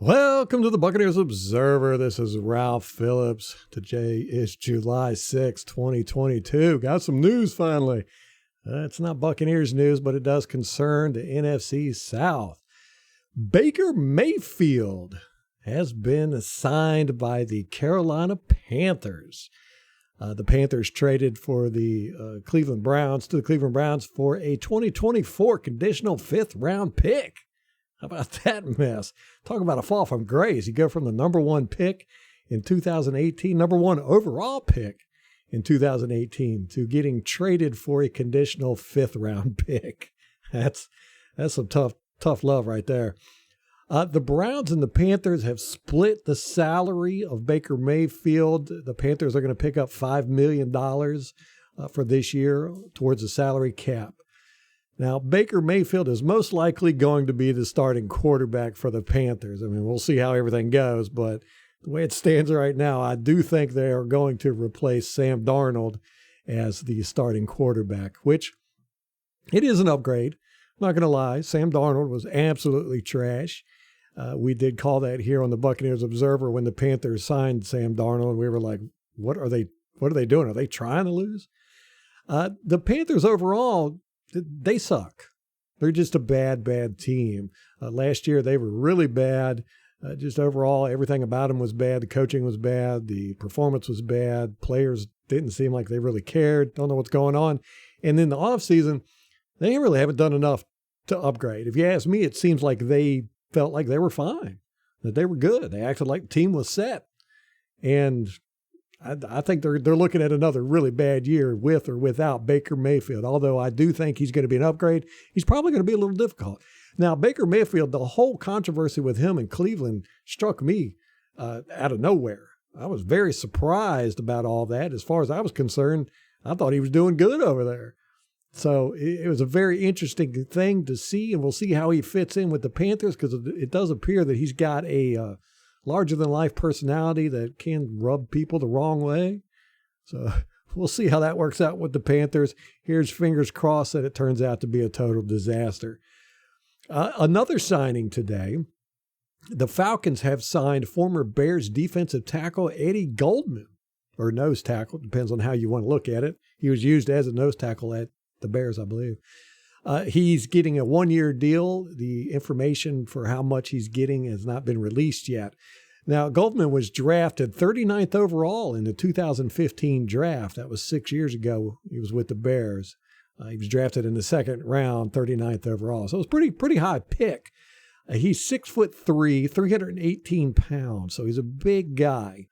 Welcome to the Buccaneers Observer. This is Ralph Phillips. Today is July 6, 2022. Got some news finally. It's not Buccaneers news, but it does concern the NFC South. Baker Mayfield has been signed by the Carolina Panthers. The Panthers traded for the Cleveland Browns for a 2024 conditional fifth-round pick. How about that mess? Talk about a fall from grace. You go from the number one pick in 2018, number one overall pick in 2018, to getting traded for a conditional fifth-round pick. That's some tough love right there. The Browns and the Panthers have split the salary of Baker Mayfield. The Panthers are going to pick up $5 million for this year towards the salary cap. Now, Baker Mayfield is most likely going to be the starting quarterback for the Panthers. I mean, we'll see how everything goes, but the way it stands right now, I do think they are going to replace Sam Darnold as the starting quarterback, which it is an upgrade. I'm not going to lie. Sam Darnold was absolutely trash. We did call that here on the Buccaneers Observer when the Panthers signed Sam Darnold. We were like, what are they doing? Are they trying to lose? The Panthers overall, they suck. They're just a bad team. Last year, they were really bad. Just overall, everything about them was bad. The coaching was bad. The performance was bad. Players didn't seem like they really cared. Don't know what's going on. And then the offseason, they really haven't done enough to upgrade. If you ask me, it seems like they felt like they were fine, that they were good. They acted like the team was set. And I think they're looking at another really bad year with or without Baker Mayfield. Although I do think he's going to be an upgrade, he's probably going to be a little difficult. Now, Baker Mayfield, the whole controversy with him in Cleveland struck me out of nowhere. I was very surprised about all that. As far as I was concerned, I thought he was doing good over there. So it was a very interesting thing to see, and we'll see how he fits in with the Panthers, because it does appear that he's got a larger-than-life personality that can rub people the wrong way. So we'll see how that works out with the Panthers. Here's fingers crossed that it turns out to be a total disaster. Another signing today, the Falcons have signed former Bears defensive tackle Eddie Goldman, or nose tackle, depends on how you want to look at it. He was used as a nose tackle at the Bears, I believe. He's getting a one-year deal. The information for how much he's getting has not been released yet. Now, Goldman was drafted 39th overall in the 2015 draft. That was 6 years ago. He was with the Bears. He was drafted in the second round, 39th overall. So it was pretty high pick. He's 6'3", 318 pounds. So he's a big guy.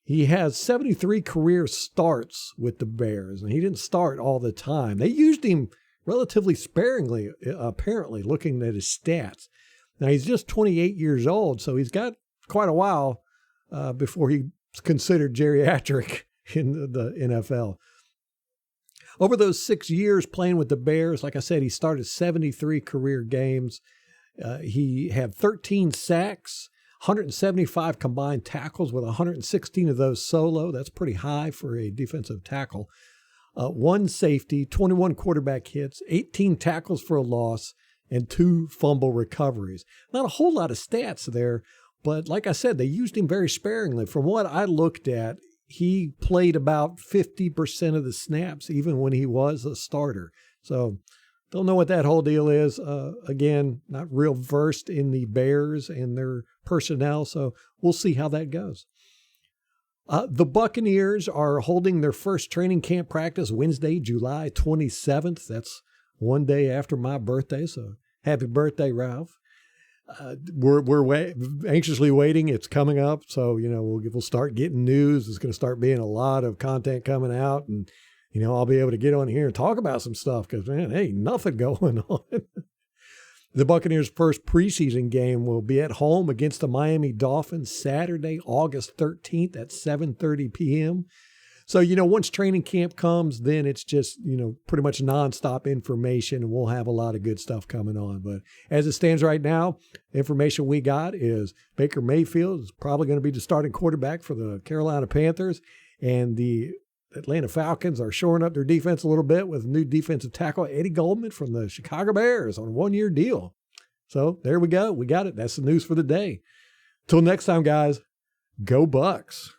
He has 73 career starts with the Bears, and he didn't start all the time. They used him relatively sparingly, apparently, looking at his stats. Now, he's just 28 years old, so he's got quite a while before he's considered geriatric in the NFL. Over those 6 years playing with the Bears, like I said, he started 73 career games. He had 13 sacks, 175 combined tackles, with 116 of those solo. That's pretty high for a defensive tackle. 1 safety, 21 quarterback hits, 18 tackles for a loss, and 2 fumble recoveries. Not a whole lot of stats there, but like I said, they used him very sparingly. From what I looked at, he played about 50% of the snaps, even when he was a starter. So don't know what that whole deal is. Again, not real versed in the Bears and their personnel, so we'll see how that goes. The Buccaneers are holding their first training camp practice Wednesday, July 27th. That's one day after my birthday, so happy birthday, Ralph. We're anxiously waiting. It's coming up, so we'll start getting news. There's going to start being a lot of content coming out, and I'll be able to get on here and talk about some stuff because, man, ain't nothing going on. The Buccaneers' first preseason game will be at home against the Miami Dolphins Saturday, August 13th at 7:30 p.m. So, once training camp comes, then it's just, pretty much nonstop information, and we'll have a lot of good stuff coming on. But as it stands right now, information we got is Baker Mayfield is probably going to be the starting quarterback for the Carolina Panthers, and the Atlanta Falcons are shoring up their defense a little bit with new defensive tackle Eddie Goldman from the Chicago Bears on a one-year deal. So there we go. We got it. That's the news for the day. Till next time, guys, go Bucks.